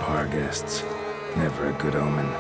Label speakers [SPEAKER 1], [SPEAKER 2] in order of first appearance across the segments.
[SPEAKER 1] Bar guests. Never a good omen.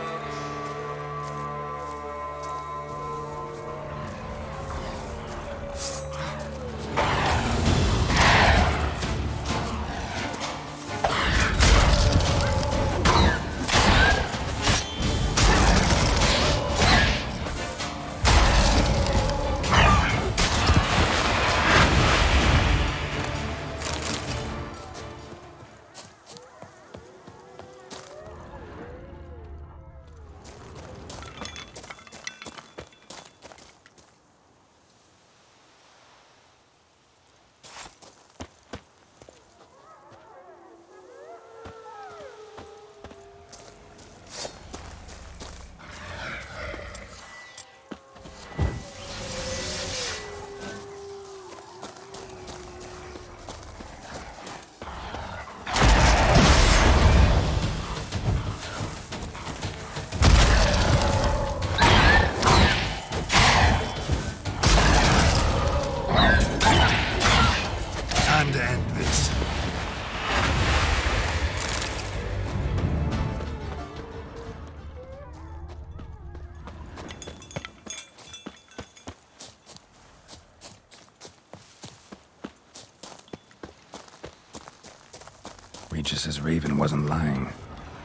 [SPEAKER 1] Regis' raven wasn't lying.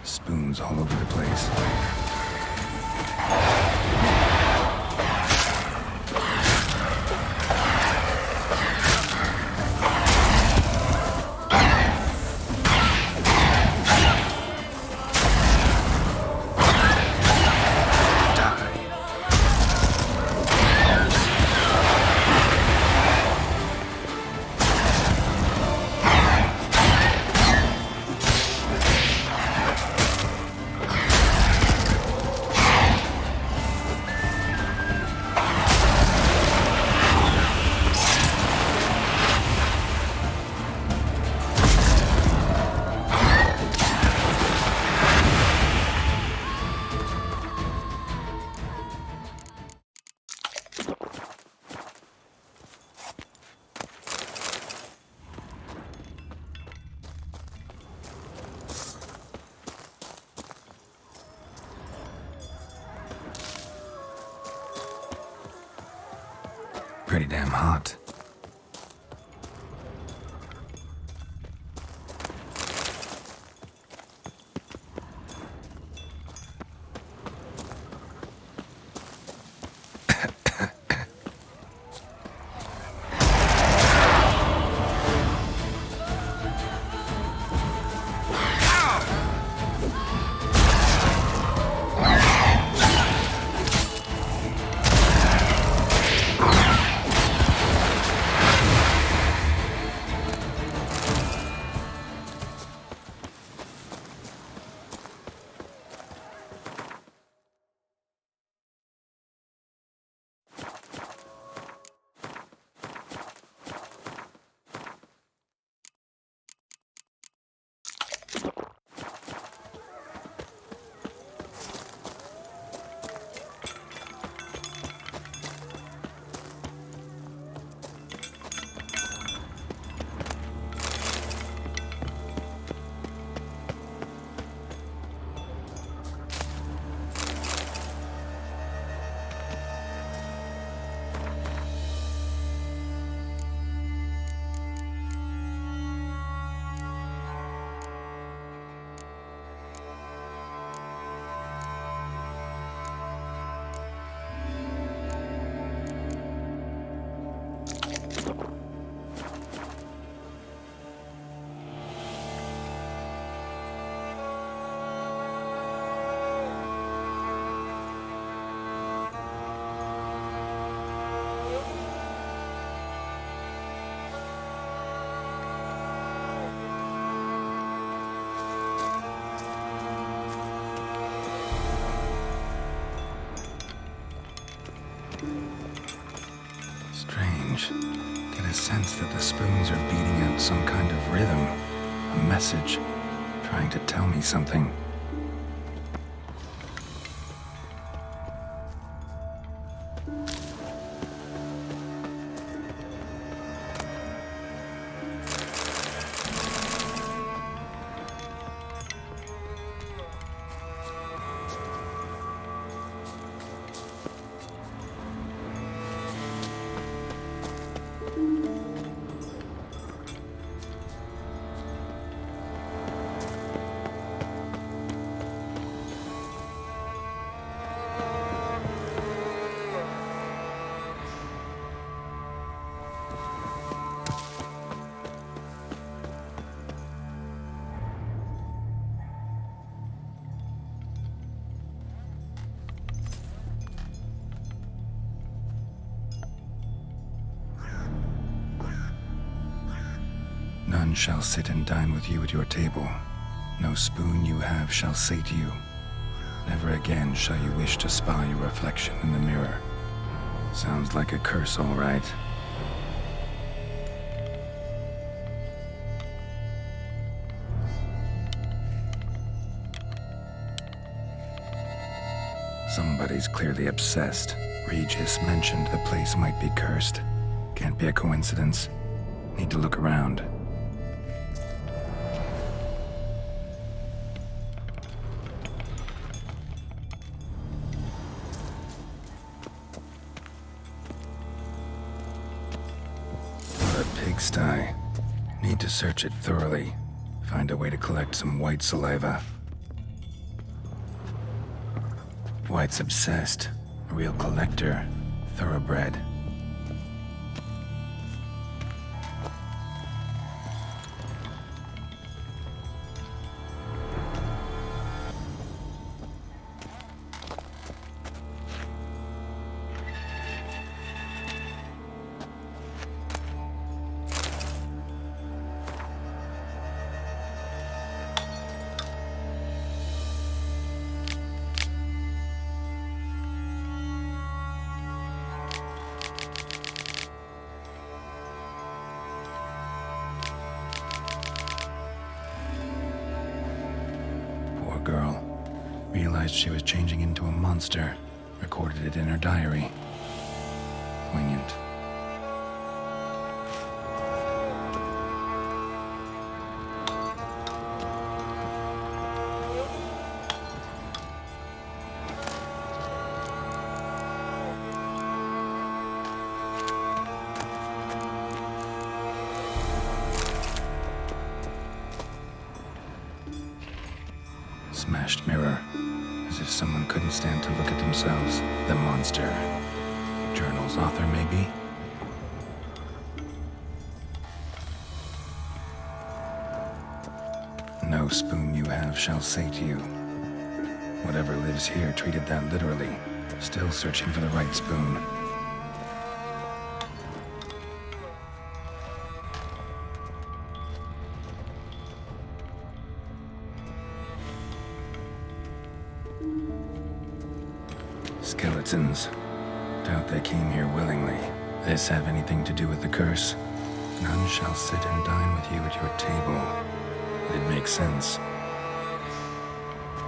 [SPEAKER 1] Spoons all over the place. Pretty damn hot. Strange. Get a sense that the spoons are beating out some kind of rhythm, a message, trying to tell me something. None shall sit and dine with you at your table. No spoon you have shall say to you. Never again shall you wish to spy your reflection in the mirror. Sounds like a curse, all right. Somebody's clearly obsessed. Regis mentioned the place might be cursed. Can't be a coincidence. Need to look around. What a pigsty. Need to search it thoroughly. Find a way to collect some white saliva. White's obsessed. A real collector. Thoroughbred. Girl. Realized she was changing into a monster. Recorded it in her diary. Poignant. Smashed mirror, as if someone couldn't stand to look at themselves. The monster. Journal's author, maybe? No spoon you have shall say to you. Whatever lives here treated that literally. Still searching for the right spoon. Skeletons. Doubt they came here willingly. This have anything to do with the curse? None shall sit and dine with you at your table. It makes sense.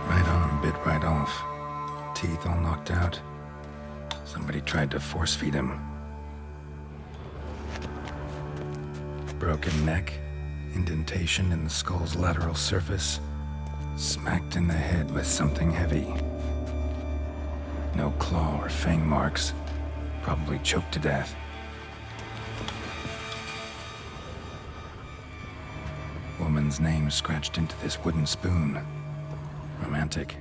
[SPEAKER 1] Right on, bit right off. Teeth all knocked out. Somebody tried to force feed him. Broken neck. Indentation in the skull's lateral surface. Smacked in the head with something heavy. No claw or fang marks. Probably choked to death. Woman's name scratched into this wooden spoon. Romantic.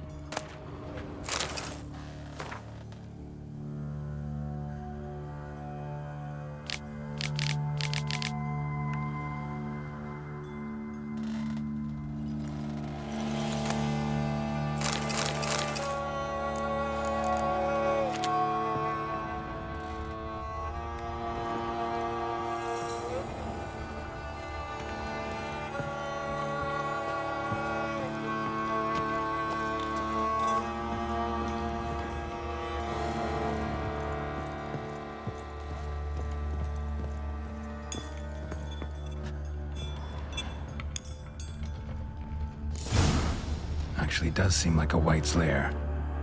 [SPEAKER 1] actually does seem like a White's lair.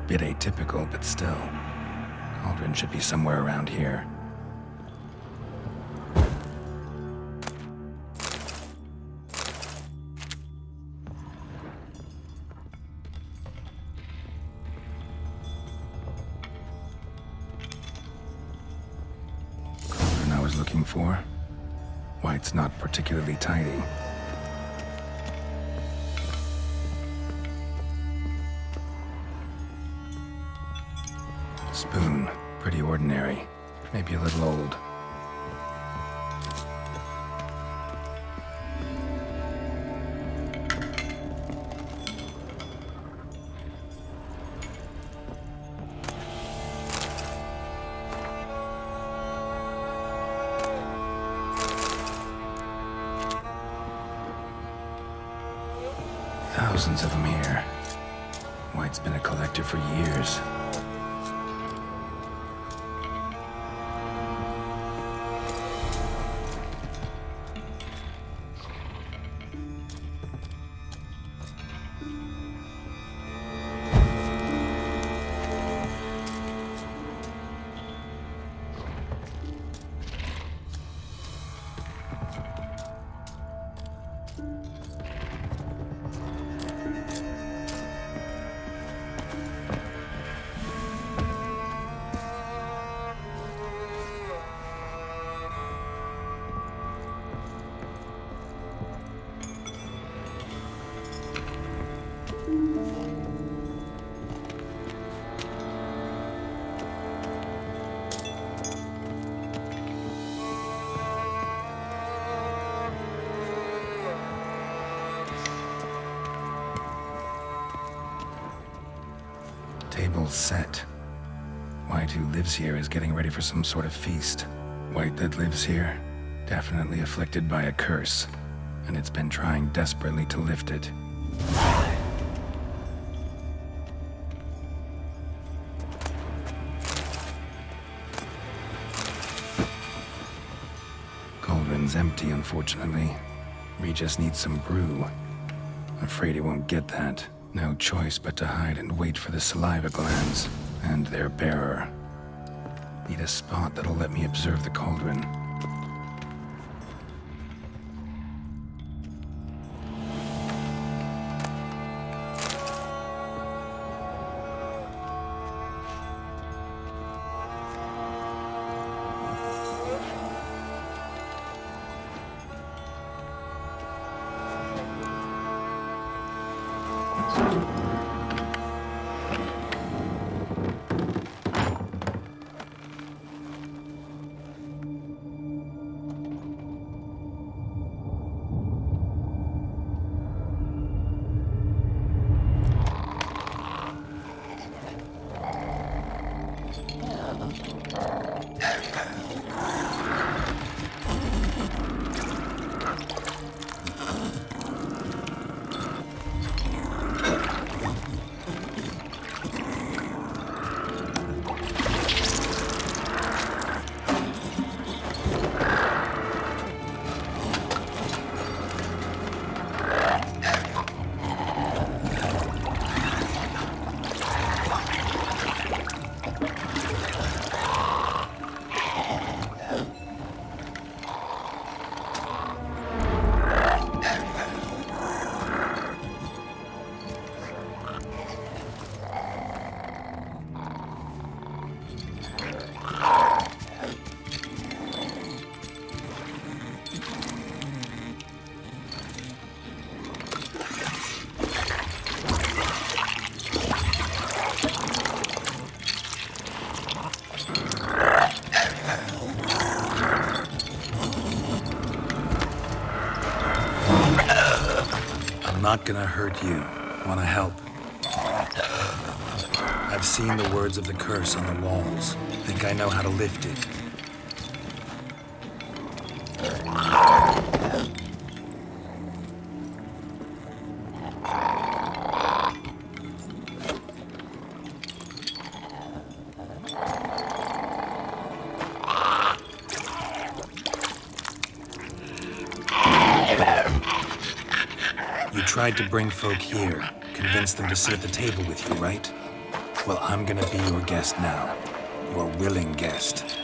[SPEAKER 1] Bit atypical, but still. Cauldron should be somewhere around here. Cauldron I was looking for. White's not particularly tidy. Spoon, pretty ordinary, maybe a little old. Thousands of them here. White's been a collector for years. Table's set. White, who lives here, is getting ready for some sort of feast. White that lives here, definitely afflicted by a curse, and it's been trying desperately to lift it. Cauldron's empty, unfortunately. Regis needs some brew. Afraid he won't get that. No choice but to hide and wait for the saliva glands and their bearer. Need a spot that'll let me observe the cauldron.
[SPEAKER 2] Not gonna hurt you. Wanna help? I've seen the words of the curse on the walls. Think I know how to lift it. You tried to bring folk here. convince them to sit at the table with you, right? Well, I'm gonna be your guest now. Your willing guest.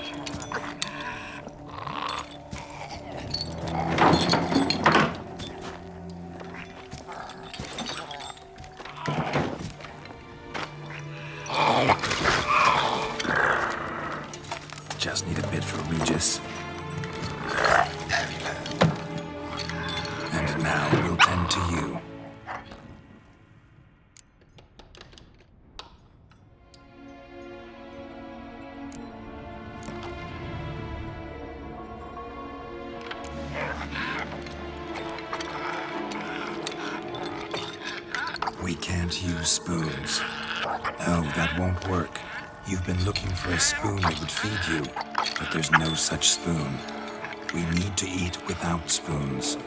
[SPEAKER 2] Just need a bit for Regis. And now we'll tend to you. We can't use spoons. No, that won't work. You've been looking for a spoon that would feed you, but there's no such spoon. We need to eat without spoons.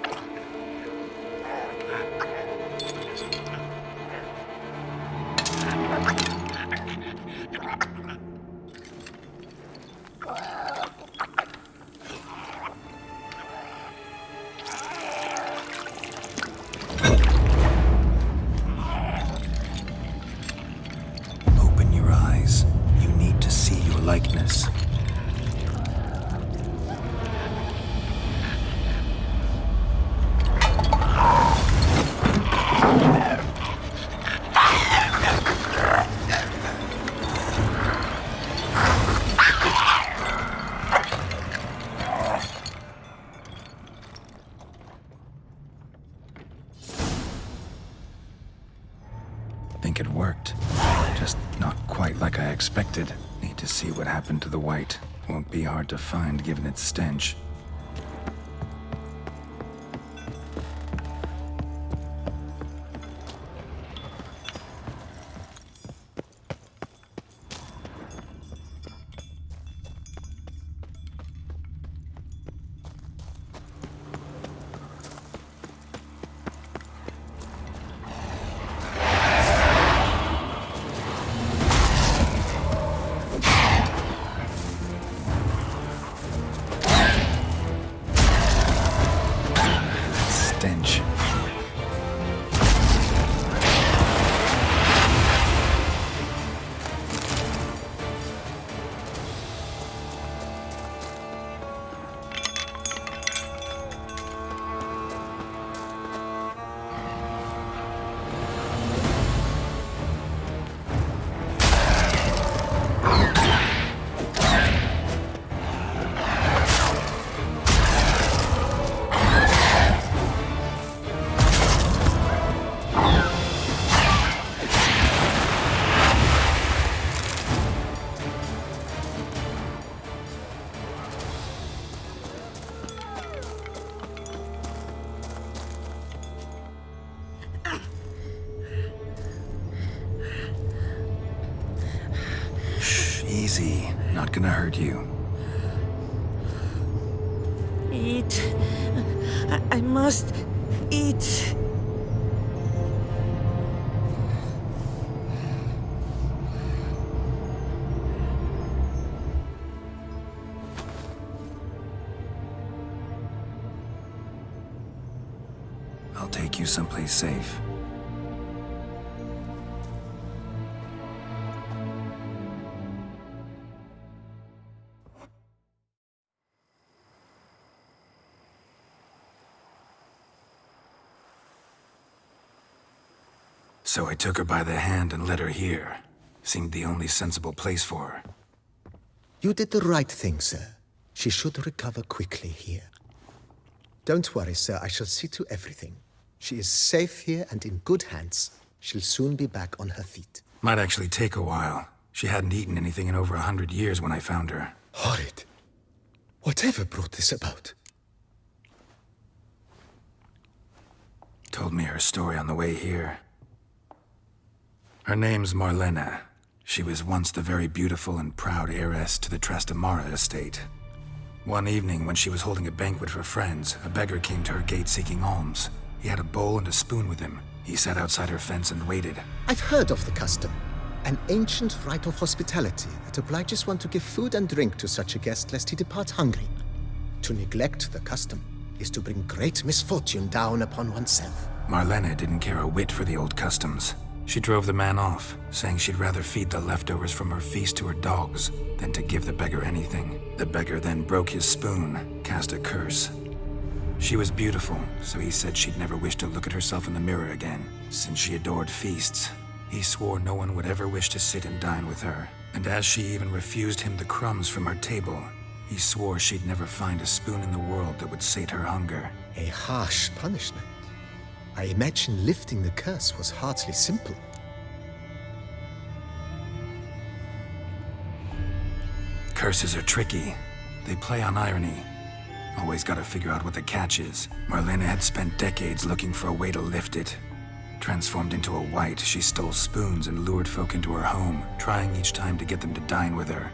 [SPEAKER 2] Open your eyes. You need to see your likeness. Think it worked. Just not quite like I expected. Need to see what happened to the white. Won't be hard to find given its stench. Stench. Easy. Not gonna hurt you.
[SPEAKER 3] Eat. I must eat.
[SPEAKER 2] I'll take you someplace safe. So I took her by the hand and led her here. Seemed the only sensible place for her.
[SPEAKER 4] You did the right thing, sir. She should recover quickly here. Don't worry, sir. I shall see to everything. She is safe here and in good hands. She'll soon be back on her feet.
[SPEAKER 2] Might actually take a while. She hadn't eaten anything in over 100 years when I found her.
[SPEAKER 4] Horrid. Whatever brought this about?
[SPEAKER 2] Told me her story on the way here. Her name's Marlena. She was once the very beautiful and proud heiress to the Trastamara estate. One evening, when she was holding a banquet for friends, a beggar came to her gate seeking alms. He had a bowl and a spoon with him. He sat outside her fence and waited.
[SPEAKER 4] I've heard of the custom. An ancient rite of hospitality that obliges one to give food and drink to such a guest lest he depart hungry. To neglect the custom is to bring great misfortune down upon oneself.
[SPEAKER 2] Marlena didn't care a whit for the old customs. She drove the man off, saying she'd rather feed the leftovers from her feast to her dogs than to give the beggar anything. The beggar then broke his spoon, cast a curse. She was beautiful, so he said she'd never wish to look at herself in the mirror again. Since she adored feasts, he swore no one would ever wish to sit and dine with her. And as she even refused him the crumbs from her table, he swore she'd never find a spoon in the world that would sate her hunger.
[SPEAKER 4] A harsh punishment. I imagine lifting the curse was hardly simple.
[SPEAKER 2] Curses are tricky. They play on irony. Always gotta figure out what the catch is. Marlena had spent decades looking for a way to lift it. Transformed into a wight, she stole spoons and lured folk into her home, trying each time to get them to dine with her.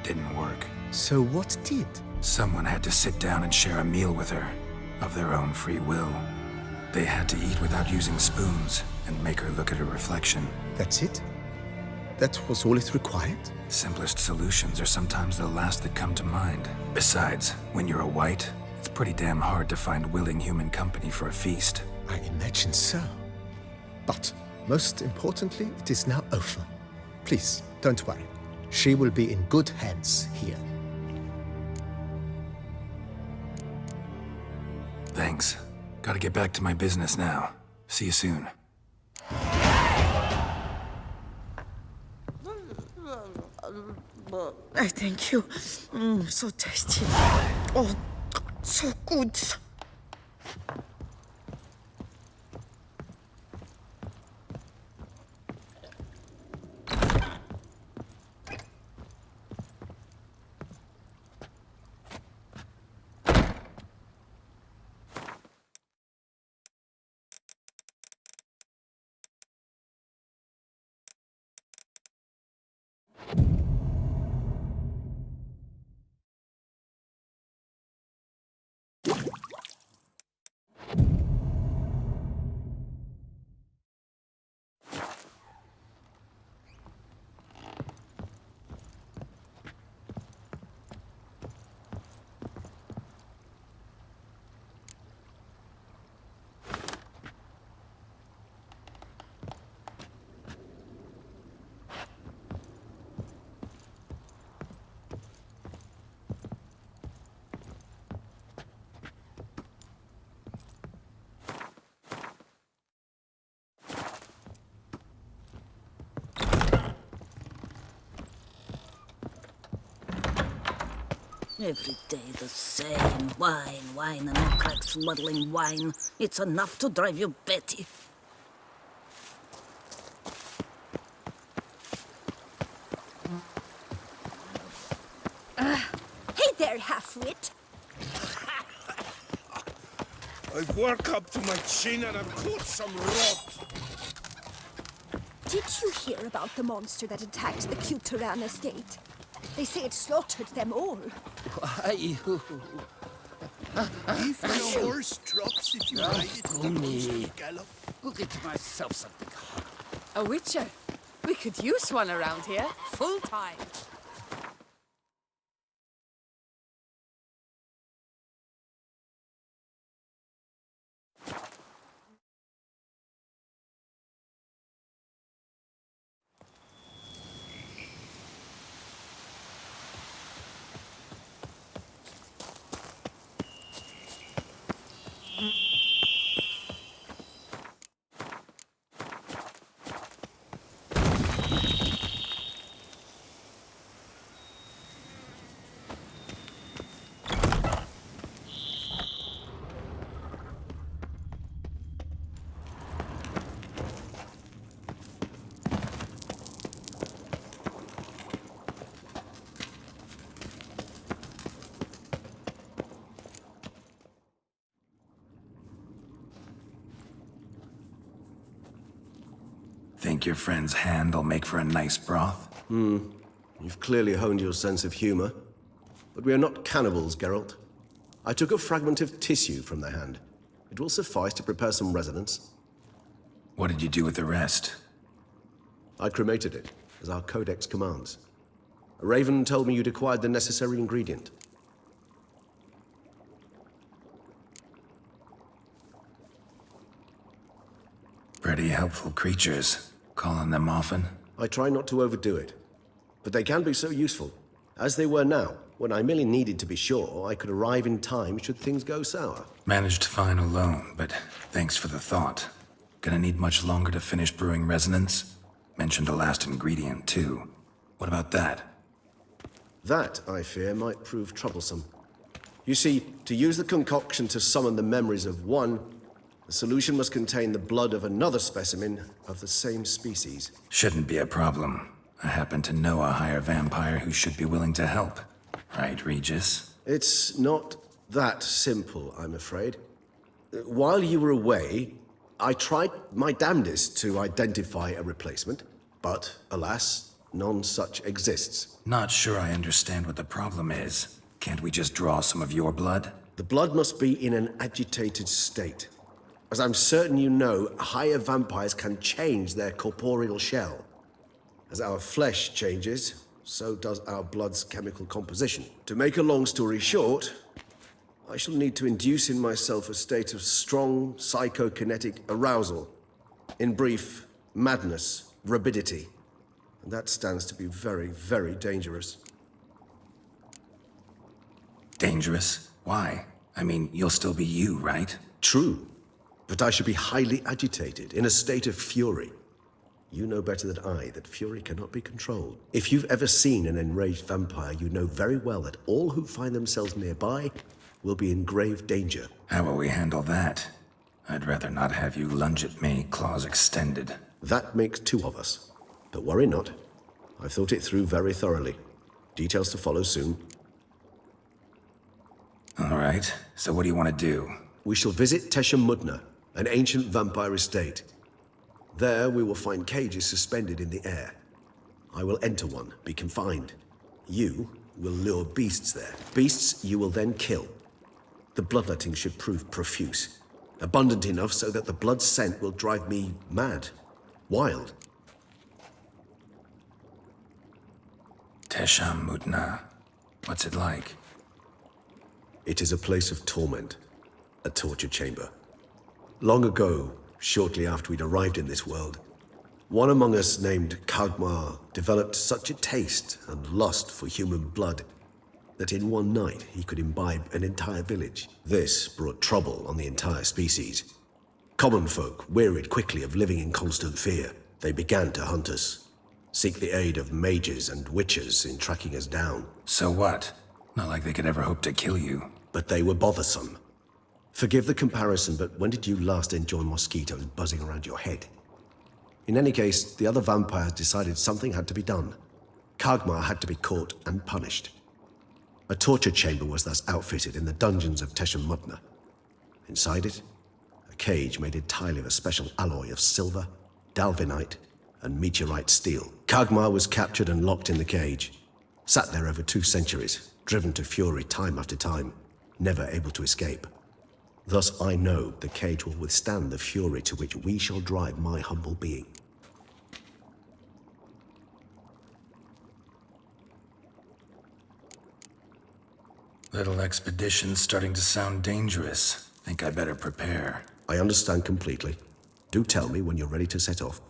[SPEAKER 2] Didn't work.
[SPEAKER 4] So what did?
[SPEAKER 2] Someone had to sit down and share a meal with her, of their own free will. They had to eat without using spoons, and make her look at her reflection.
[SPEAKER 4] That's it? That was all it required?
[SPEAKER 2] Simplest solutions are sometimes the last that come to mind. Besides, when you're a wight, it's pretty damn hard to find willing human company for a feast.
[SPEAKER 4] I imagine so. But, most importantly, it is now over. Please, don't worry. She will be in good hands here.
[SPEAKER 2] Thanks. Gotta get back to my business now. See you soon.
[SPEAKER 3] I thank you. So tasty. Oh, so good. Every day the same. Wine, and more cracks muddling wine. It's enough to drive you batty.
[SPEAKER 5] Hey there, half-wit.
[SPEAKER 6] I've worked up to my chin and I've caught some rot.
[SPEAKER 5] Did you hear about the monster that attacked the Toussaint Anna estate? They say it slaughtered them all.
[SPEAKER 6] If your horse drops, if you ride it, it goes to gallop.
[SPEAKER 7] Go get myself something hot. A witcher? We could use one around here, full time.
[SPEAKER 2] Think your friend's hand will make for a nice broth?
[SPEAKER 8] You've clearly honed your sense of humor. But we are not cannibals, Geralt. I took a fragment of tissue from the hand. It will suffice to prepare some resonance.
[SPEAKER 2] What did you do with the rest?
[SPEAKER 8] I cremated it, as our codex commands. A raven told me you'd acquired the necessary ingredient.
[SPEAKER 1] Pretty helpful creatures. Calling them often?
[SPEAKER 8] I try not to overdo it, but they can be so useful, as they were now, when I merely needed to be sure I could arrive in time should things go sour.
[SPEAKER 1] Managed fine alone, but thanks for the thought. Gonna need much longer to finish brewing resonance? Mentioned a last ingredient, too. What about that?
[SPEAKER 8] That, I fear, might prove troublesome. You see, to use the concoction to summon the memories of one, the solution must contain the blood of another specimen of the same species.
[SPEAKER 1] Shouldn't be a problem. I happen to know a higher vampire who should be willing to help. Right, Regis?
[SPEAKER 8] It's not that simple, I'm afraid. While you were away, I tried my damnedest to identify a replacement, but alas, none such exists.
[SPEAKER 1] Not sure I understand what the problem is. Can't we just draw some of your blood?
[SPEAKER 8] The blood must be in an agitated state. As I'm certain you know, higher vampires can change their corporeal shell. As our flesh changes, so does our blood's chemical composition. To make a long story short, I shall need to induce in myself a state of strong psychokinetic arousal. In brief, madness, rabidity. And that stands to be very, very dangerous.
[SPEAKER 1] Dangerous? Why? I mean, you'll still be you, right?
[SPEAKER 8] True, but I should be highly agitated, in a state of fury. You know better than I that fury cannot be controlled. If you've ever seen an enraged vampire, you know very well that all who find themselves nearby will be in grave danger.
[SPEAKER 1] How will we handle that? I'd rather not have you lunge at me, claws extended.
[SPEAKER 8] That makes two of us. But worry not. I've thought it through very thoroughly. Details to follow soon.
[SPEAKER 1] All right, so what do you want to do?
[SPEAKER 8] We shall visit Toussaint Anna, an ancient vampire estate. There we will find cages suspended in the air. I will enter one, be confined. You will lure beasts there. Beasts you will then kill. The bloodletting should prove profuse. Abundant enough so that the blood scent will drive me mad. Wild.
[SPEAKER 1] Toussaint Anna. What's it like?
[SPEAKER 8] It is a place of torment. A torture chamber. Long ago, shortly after we'd arrived in this world, one among us named Kagmar developed such a taste and lust for human blood that in one night he could imbibe an entire village. This brought trouble on the entire species. Common folk wearied quickly of living in constant fear. They began to hunt us, seek the aid of mages and witches in tracking us down.
[SPEAKER 1] So what? Not like they could ever hope to kill you.
[SPEAKER 8] But they were bothersome. Forgive the comparison, but when did you last enjoy mosquitoes buzzing around your head? In any case, the other vampires decided something had to be done. Kagmar had to be caught and punished. A torture chamber was thus outfitted in the dungeons of Toussaint Anna. Inside it, a cage made entirely of a special alloy of silver, dalvinite, and meteorite steel. Kagmar was captured and locked in the cage. Sat there over 2 centuries, driven to fury time after time, never able to escape. Thus I know the cage will withstand the fury to which we shall drive my humble being.
[SPEAKER 1] Little expedition's starting to sound dangerous. Think I better prepare.
[SPEAKER 8] I understand completely. Do tell me when you're ready to set off.